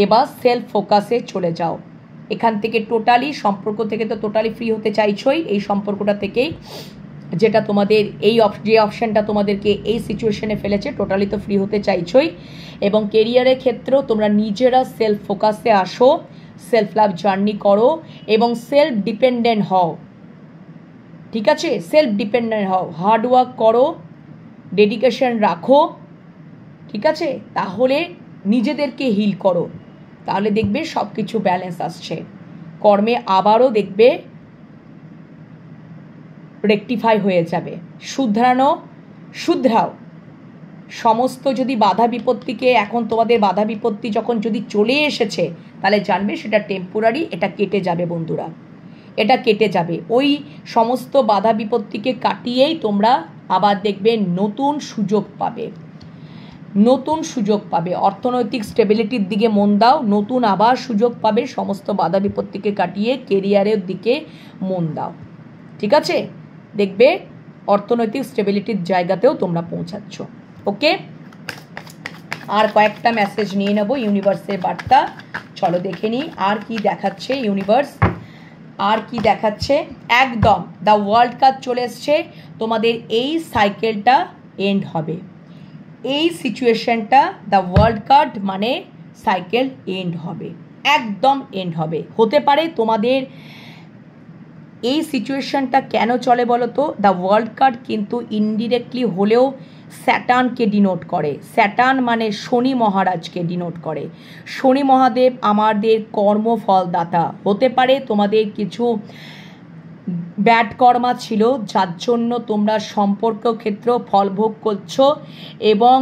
S1: এবার সেলফ ফোকাসে চলে যাও, এখান থেকে টোটালি সম্পর্ক থেকে তো টোটালি ফ্রি হতে চাইছই, এই সম্পর্কটা থেকেই, যেটা তোমাদের এই যে অপশানটা তোমাদেরকে এই সিচুয়েশনে ফেলেছে, টোটালি তো ফ্রি হতে চাইছই। এবং কেরিয়ারের ক্ষেত্রেও তোমরা নিজেরা সেলফ ফোকাসে আসো, সেলফ লাভ জার্নি করো এবং সেলফ ডিপেন্ডেন্ট হও, ঠিক আছে, সেলফ ডিপেন্ডেন্ট হও, হার্ডওয়ার্ক করো, ডেডিকেশন রাখো, ঠিক আছে, তাহলে নিজেদেরকে হিল করো, তাহলে দেখবে সব কিছু ব্যালেন্স আসছে, কর্মে আবারও দেখবে রেকটিফাই হয়ে যাবে, শুধরাও সমস্ত। যদি বাধা বিপত্তিকে, এখন তোমাদের বাধা বিপত্তি যখন যদি চলে এসেছে তাহলে জানবে সেটা টেম্পোরারি, এটা কেটে যাবে বন্ধুরা, এটা কেটে যাবে। ওই সমস্ত বাধা বিপত্তিকে কাটিয়েই তোমরা আবার দেখবে নতুন সুযোগ পাবে, অর্থনৈতিক স্টেবিলিটির দিকে মন দাও, নতুন আবার সুযোগ পাবে, সমস্ত বাধা বিপত্তিকে কাটিয়ে কেরিয়ারের দিকে মন দাও, ঠিক আছে, দেখবে অর্থনৈতিক স্টেবিলিটির জায়গাতেও তোমরা পৌঁছাচ্ছ, ওকে। আর কয়েকটা মেসেজ নিয়ে নেব ইউনিভার্সের বার্তা, চলো দেখে নিই আর কি দেখাচ্ছে ইউনিভার্স, আর কি দেখাচ্ছে। একদম দ্য ওয়ার্ল্ড কার্ড চলে এসছে, তোমাদের এই সাইকেলটা এন্ড হবে, এই সিচুয়েশনটা দ্য ওয়ার্ল্ড কার্ড মানে সাইকেল এন্ড হবে, একদম এন্ড হবে। হতে পারে তোমাদের এই সিচুয়েশনটা কেন চলে বলো তো, দ্য ওয়ার্ল্ড কার্ড কিন্তু ইনডিরেক্টলি হলেও স্যাটার্নকে ডিনোট করে, স্যাটার্ন মানে শনি মহারাজকে ডিনোট করে। শনি মহাদেব আমাদের কর্মফলদাতা, হতে পারে তোমাদের কিছু ব্যাড কর্মা ছিল যার জন্য তোমরা সম্পর্ক ক্ষেত্রেও ফল ভোগ করছো, এবং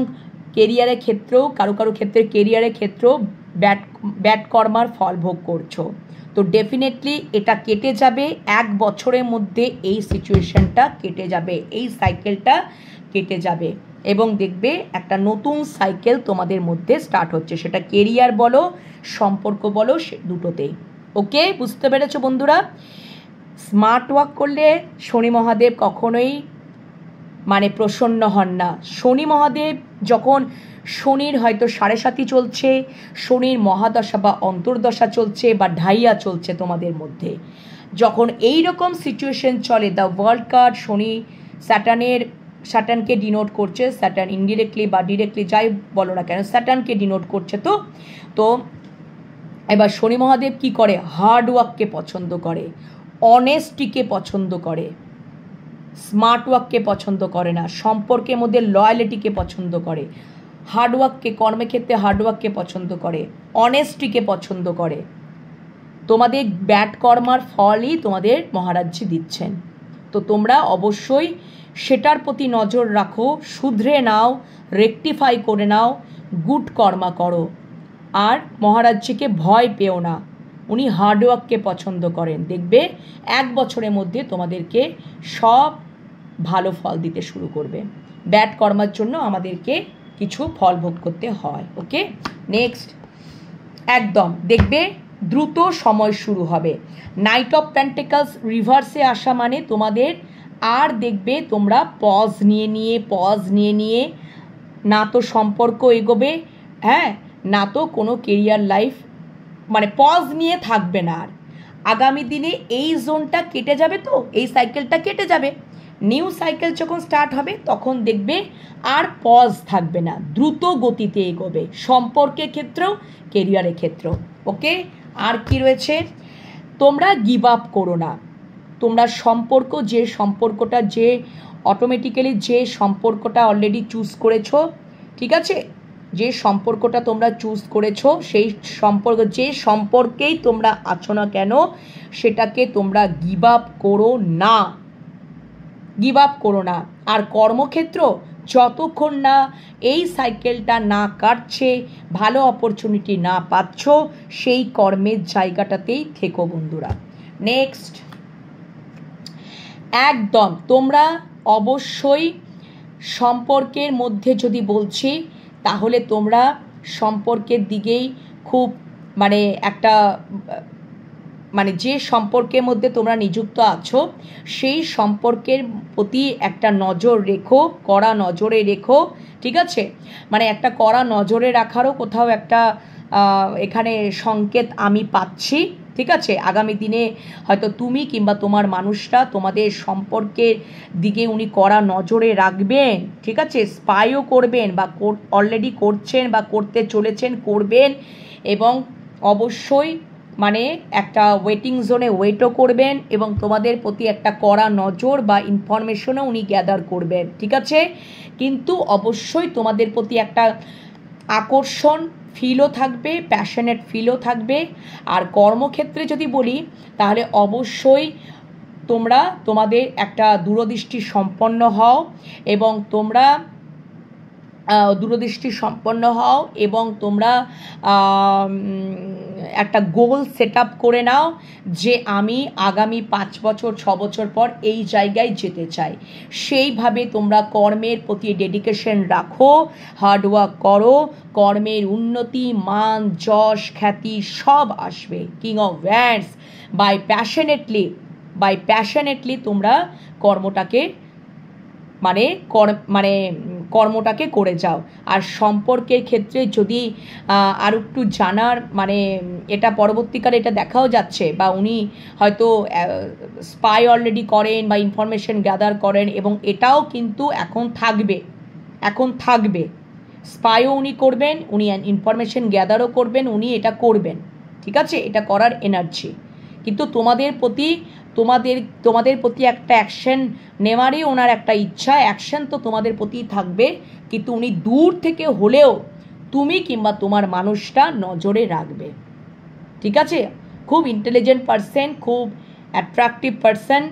S1: কেরিয়ারের ক্ষেত্রেও কারো ক্ষেত্রে কেরিয়ারের ক্ষেত্রেও ব্যাড কর্মার ফল ভোগ করছো। তো ডেফিনেটলি এটা কেটে যাবে, 1 বছরের মধ্যে এই সিচুয়েশনটা কেটে যাবে, এই সাইকেলটা কেটে যাবে, এবং দেখবে একটা নতুন সাইকেল তোমাদের মধ্যে স্টার্ট হচ্ছে, সেটা কেরিয়ার বলো সম্পর্ক বলো, সে দুটোতেই, ওকে। বুঝতে পেরেছো বন্ধুরা? স্মার্ট ওয়ার্ক করলে শনি মহাদেব কখনোই মানে প্রসন্ন হন না। শনি মহাদেব যখন শনির হয়তো 7.5 চলছে, শনির মহাদশা বা অন্তর্দশা চলছে বা ঢাইয়া চলছে তোমাদের মধ্যে, যখন এই রকম সিচুয়েশন চলে, দ্য ওয়ার্ল্ড কার্ড শনি স্যাটার্নকে ডিনোট করছে, স্যাটার্ন ইনডিরেক্টলি বা ডিরেক্টলি যাই বলো না কেন স্যাটার্নকে ডিনোট করছে। তো এবার শনি মহাদেব কি করে? হার্ডওয়ার্ককে পছন্দ করে, অনেস্টিকে পছন্দ করে, স্মার্ট ওয়ার্ককে পছন্দ করে না, সম্পর্কের মধ্যে লয়ালিটিকে পছন্দ করে, হার্ডওয়ার্ককে, কর্মক্ষেত্রে হার্ডওয়ার্ককে পছন্দ করে, অনেস্টিকে পছন্দ করে। তোমাদের ব্যাড কর্মার ফলই তোমাদের মহারাজজি দিচ্ছেন, তো তোমরা অবশ্যই সেটার প্রতি নজর রাখো, শুধরে নাও, রেকটিফাই করে নাও, গুড কর্মা করো, আর মহারাজজিকে ভয় পেও না, উনি হার্ডওয়ার্ককে পছন্দ করেন। দেখবে 1 বছরের মধ্যে তোমাদেরকে সব ভালো ফল দিতে শুরু করবে। ব্যাড কর্মার জন্য আমাদেরকে কিছু ফল ভোগ করতে হয়। ওকে, নেক্সট একদম দেখবে দ্রুত সময় শুরু হবে। নাইট অফ পেন্টিকলস রিভার্সে আসা মানে তোমাদের আর দেখবে তোমরা পজ নিয়ে নিয়ে না তো সম্পর্ক এগোবে, হ্যাঁ, না তো কোনো কেরিয়ার লাইফ, মানে পজ নিয়ে থাকবে না আর। আগামী দিনে এই জোনটা কেটে যাবে, তো এই সাইকেলটা কেটে যাবে, নিউ সাইকেল যখন স্টার্ট হবে তখন দেখবে আর পজ থাকবে না, দ্রুত গতিতে এগোবে সম্পর্কের ক্ষেত্রেও কেরিয়ারের ক্ষেত্রেও। ওকে, আর কি রয়েছে, তোমরা গিভ আপ করো না। তোমরা যে সম্পর্কটা যে অটোমেটিক্যালি যে সম্পর্কটা অলরেডি চুজ করেছো, ঠিক আছে, যে সম্পর্কটা তোমরা চুজ করেছো সেই যে সম্পর্কেই তোমরা আছো না কেন সেটাকে তোমরা গিভ আপ করো না। আর কর্মক্ষেত্র যতক্ষণ না এই সাইকেলটা না কাটছে, ভালো অপরচুনিটি না পাচ্ছ, সেই কর্মের জায়গাটাতেই থেকো বন্ধুরা। নেক্সট একদম তোমরা অবশ্যই সম্পর্কের মধ্যে যদি বলছি তাহলে তোমরা সম্পর্কের দিকেই খুব মানে যে সম্পর্কের মধ্যে তোমরা নিযুক্ত আছো সেই সম্পর্কের প্রতি একটা নজর রেখো, কড়া নজরে রেখো, ঠিক আছে, মানে একটা কড়া নজরে রাখারও কোথাও একটা এখানে সংকেত আমি পাচ্ছি, ঠিক আছে। আগামী দিনে হয়তো তুমি কিংবা তোমার মানুষটা তোমাদের সম্পর্কের দিকে উনি কড়া নজরে রাখবেন, ঠিক আছে, স্পাইও করবেন বা অলরেডি করছেন বা করতে চলেছেন, করবেন, এবং অবশ্যই মানে একটা ওয়েটিং জোনে ওয়েটও করবেন এবং তোমাদের প্রতি একটা কড়া নজর বা ইনফরমেশনও উনি গ্যাদার করবেন, ঠিক আছে। কিন্তু অবশ্যই তোমাদের প্রতি একটা আকর্ষণ ফিলও থাকবে, প্যাশনেট ফিলও থাকবে। আর কর্মক্ষেত্রে যদি বলি তাহলে অবশ্যই তোমরা তোমাদের একটা দূরদৃষ্টি সম্পন্ন হও এবং তোমরা একটা গোল সেট আপ করে নাও যে আমি আগামী 5 বছর 6 বছর পর এই জায়গায় যেতে চাই। সেইভাবে তোমরা কর্মের প্রতি ডেডিকেশন রাখো, হার্ডওয়ার্ক করো, কর্মের উন্নতি, মান, যশ, খ্যাতি সব আসবে। King of wands, by passionately তোমরা কর্মটাকে করে যাও। আর সম্পর্কের ক্ষেত্রে যদি আর একটু জানার এটা পরবর্তীকালে এটা দেখাও যাচ্ছে বা উনি হয়তো স্পাই অলরেডি করেন বা ইনফরমেশন গ্যাদার করেন, এবং এটাও কিন্তু এখন থাকবে স্পাইও উনি করবেন, উনি ইনফরমেশন গ্যাদারও করবেন, উনি এটা করবেন, ঠিক আছে, এটা করার এনার্জি। কিন্তু তোমাদের প্রতি একটা অ্যাকশন নেওয়ারই ওনার একটা ইচ্ছা, অ্যাকশন তো তোমাদের প্রতি থাকবে, কিন্তু উনি দূর থেকে হলেও তুমি কিংবা তোমার মানুষটা নজরে রাখবে, ঠিক আছে। খুব ইন্টেলিজেন্ট পারসন, খুব অ্যাট্রাকটিভ পারসন,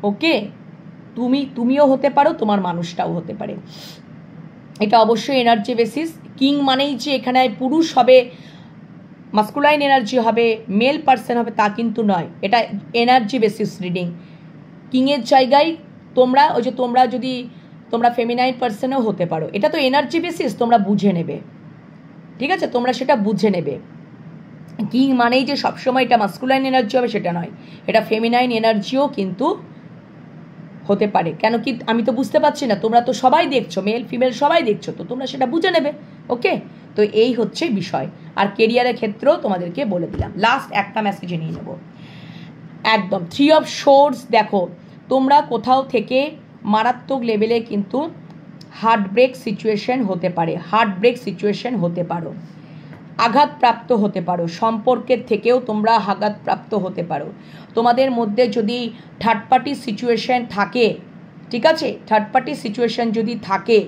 S1: ওকে, তুমিও হতে পারো, তোমার মানুষটাও হতে পারে। এটা অবশ্যই এনার্জি বেসিস। কিং মানেই যে এখানে পুরুষ হবে, মাস্কুলাইন এনার্জি হবে, মেল পার্সন হবে তা কিন্তু নয়, এটা এনার্জি বেসিস রিডিং। কিংয়ের জায়গায় তোমরা ফেমিনাইন পার্সনও হতে পারো, এটা তো এনার্জি বেসিস, তোমরা বুঝে নেবে, ঠিক আছে, তোমরা সেটা বুঝে নেবে। কিং মানেই যে সবসময় এটা মাস্কুলাইন এনার্জি হবে সেটা নয়, এটা ফেমিনাইন এনার্জিও কিন্তু হতে পারে। কেন কি আমি তো বুঝতে পারছি না, তোমরা তো সবাই দেখছো, মেল ফিমেল সবাই দেখছো, তো তোমরা সেটা বুঝে নেবে। ওকে, তো এই হচ্ছে বিষয়। আর কেরিয়ারের ক্ষেত্রেও তোমাদেরকে বলে দিলাম। লাস্ট একটা মেসেজে নিয়ে নেব, একদম 3 অফ সোর্ডস। দেখো তোমরা কোথাও থেকে মারাত্মক লেভেলে কিন্তু হার্টব্রেক সিচুয়েশন হতে পারো, আঘাতপ্রাপ্ত হতে পারো, সম্পর্কের থেকেও তোমরা আঘাতপ্রাপ্ত হতে পারো। তোমাদের মধ্যে যদি থার্ড পার্টি সিচুয়েশন থাকে, ঠিক আছে, থার্ড পার্টি সিচুয়েশন যদি থাকে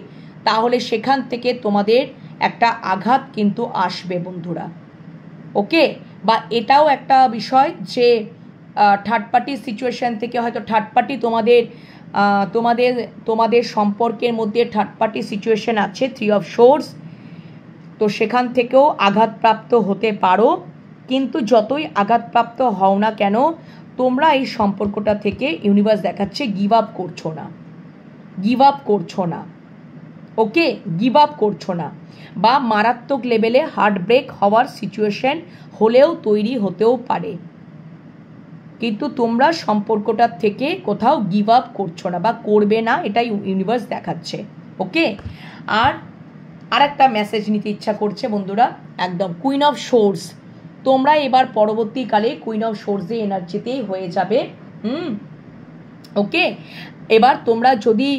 S1: তাহলে সেখান থেকে তোমাদের একটা আঘাত কিন্তু আসবে বন্ধুরা। ওকে, বা এটাও একটা বিষয় যে থার্ড পার্টি সিচুয়েশন থেকে হয়তো থার্ড পার্টি তোমাদের সম্পর্কের মধ্যে থার্ড পার্টি সিচুয়েশন আছে, 3 অফ সোর্ডস, তো সেখান থেকেও আঘাতপ্রাপ্ত হতে পারো। কিন্তু যতই আঘাতপ্রাপ্ত হও না কেন তোমরা এই সম্পর্কটা থেকে ইউনিভার্স দেখাচ্ছে গিভ আপ করছো না, গিভ আপ করছো না, ওকে, গিভ আপ করছো না, বা মারাত্মক লেভেলে হার্ট ব্রেক হওয়ার সিচুয়েশন হলেও তৈরি হতেও পারে, কিন্তু তোমরা সম্পর্কটার থেকে কোথাও গিভ আপ করছো না বা করবে না, এটাই ইউনিভার্স দেখাচ্ছে। ওকে, আর একটা মেসেজ নিতে ইচ্ছা করছে বন্ধুরা, একদম কুইন অফ সোর্স, তোমরা এবার পরবর্তীকালে কুইন অফ সোর্সে এনার্জিতেই হয়ে যাবে। ওকে, এবার তোমরা যদি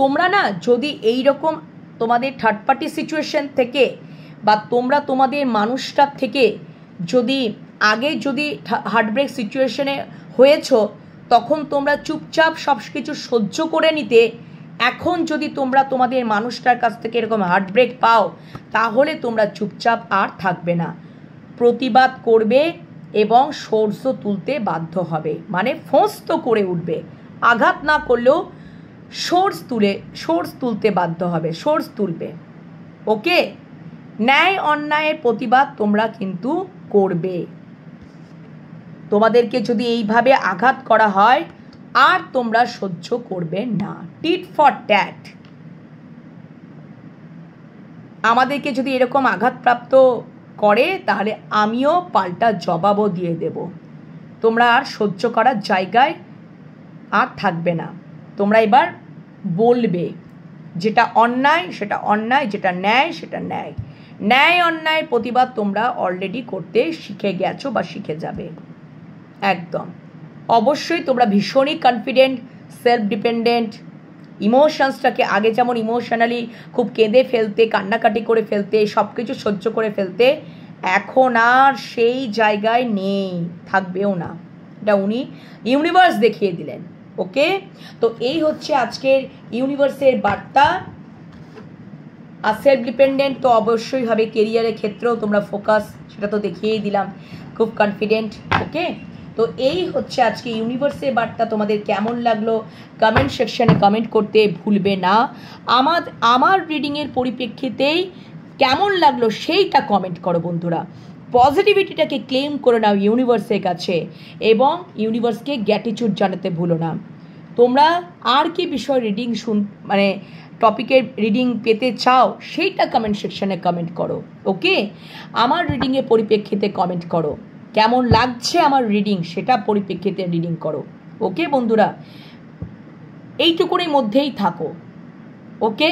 S1: তোমরা না যদি এইরকম তোমাদের থার্ড পার্টি সিচুয়েশন থেকে বা তোমরা তোমাদের মানুষটার থেকে যদি আগে যদি হার্টব্রেক সিচুয়েশনে হয়েছ, তখন তোমরা চুপচাপ সব কিছু সহ্য করে নিতে। এখন যদি তোমরা তোমাদের মানুষটার কাছ থেকে এরকম হার্টব্রেক পাও, তাহলে তোমরা চুপচাপ আর থাকবে না, প্রতিবাদ করবে এবং সোর্সও তুলতে বাধ্য হবে, ফোঁস তো করে উঠবে, আঘাত না করলেও সোর্স তুলতে বাধ্য হবে, সোর্স তুলবে। ওকে, ন্যায় অন্যায়ের প্রতিবাদ তোমরা কিন্তু করবে। তোমাদেরকে যদি এইভাবে আঘাত করা হয় আর তোমরা সহ্য করবে না, টিট ফর ট্যাট। আমাদেরকে যদি এরকম আঘাতপ্রাপ্ত করে, তাহলে আমিও পাল্টা জবাবও দিয়ে দেব। তোমরা আর সহ্য করার জায়গায় আর থাকবে না, তোমরা এবার বলবে যেটা অন্যায় সেটা অন্যায়, যেটা ন্যায় সেটা ন্যায়। ন্যায় অন্যায়ের প্রতিবাদ তোমরা অলরেডি করতে শিখে গেছো বা শিখে যাবে। একদম অবশ্যই তোমরা ভীষণই কনফিডেন্ট, সেলফ ডিপেন্ডেন্ট, ইমোশনসটাকে আগে যেমন ইমোশনালি খুব কেঁদে ফেলতে, কান্নাকাটি করে ফেলতে, সব কিছু সহ্য করে ফেলতে, এখন আর সেই জায়গায় নেই, থাকবেও না। এটা ইউনিভার্স দেখিয়ে দিলেন। ওকে, তো এই হচ্ছে আজকের ইউনিভার্সের বার্তা। আর সেলফ ডিপেন্ডেন্ট তো অবশ্যই হবে, কেরিয়ারের ক্ষেত্রেও তোমরা ফোকাস, সেটা তো দেখিয়েই দিলাম, খুব কনফিডেন্ট। ওকে, তো এই হচ্ছে আজকে ইউনিভার্সের বার্তা। তোমাদের কেমন লাগলো কমেন্ট সেকশনে কমেন্ট করতে ভুলবে না। আমার রিডিংয়ের পরিপ্রেক্ষিতেই কেমন লাগলো সেইটা কমেন্ট করো বন্ধুরা। পজিটিভিটিটাকে ক্লেম করে নাও ইউনিভার্সের কাছে এবং ইউনিভার্সকে গ্র্যাটিটিউড জানাতে ভুলো না। তোমরা আর কি বিষয় রিডিং টপিকের রিডিং পেতে চাও সেইটা কমেন্ট সেকশনে কমেন্ট করো। ওকে, আমার রিডিংয়ের পরিপ্রেক্ষিতে কমেন্ট করো, কেমন লাগছে আমার রিডিং সেটা পরিপ্রেক্ষিতে রিডিং করো। ওকে বন্ধুরা, এইটুকুনের মধ্যেই থাকো। ওকে,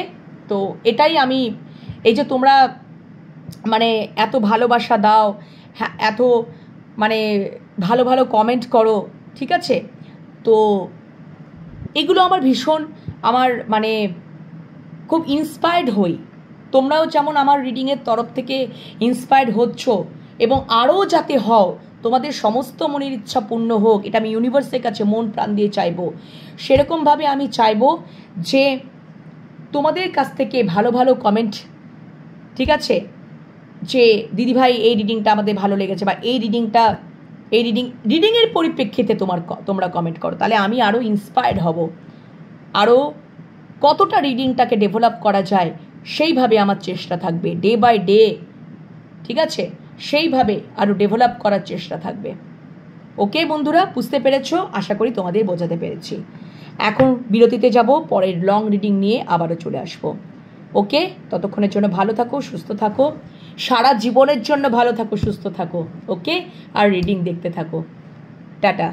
S1: তো এটাই আমি, এই যে তোমরা এত ভালোবাসা দাও, হ্যাঁ, এত ভালো ভালো কমেন্ট করো, ঠিক আছে, তো এগুলো আমার ভীষণ খুব ইন্সপায়ার্ড হই। তোমরাও যেমন আমার রিডিংয়ের তরফ থেকে ইন্সপায়ার্ড হচ্ছ এবং আরও যাতে হও, তোমাদের সমস্ত মনের ইচ্ছা পূর্ণ হোক, এটা আমি ইউনিভার্সের কাছে মন প্রাণ দিয়ে চাইবো। সেরকমভাবে আমি চাইবো যে তোমাদের কাছ থেকে ভালো ভালো কমেন্ট, ঠিক আছে, যে দিদিভাই এই রিডিংটা আমাদের ভালো লেগেছে, বা এই রিডিংয়ের পরিপ্রেক্ষিতে তোমরা কমেন্ট করো, তাহলে আমি আরও ইন্সপায়ার্ড হব, আরও কতটা রিডিংটাকে ডেভেলপ করা যায় সেইভাবে আমার চেষ্টা থাকবে, ডে বাই ডে, ঠিক আছে, সেইভাবে আরও ডেভেলপ করার চেষ্টা থাকবে। ওকে বন্ধুরা, বুঝতে পেরেছো? আশা করি তোমাদের বোঝাতে পেরেছি। এখন বিরতিতে যাব, পরের লং রিডিং নিয়ে আবারও চলে আসবো। ওকে, ততক্ষণের জন্য ভালো থাকো, সুস্থ থাকো, সারা জীবনের জন্য ভালো থাকো, সুস্থ থাকো। ওকে, আর রিডিং দেখতে থাকো। টাটা।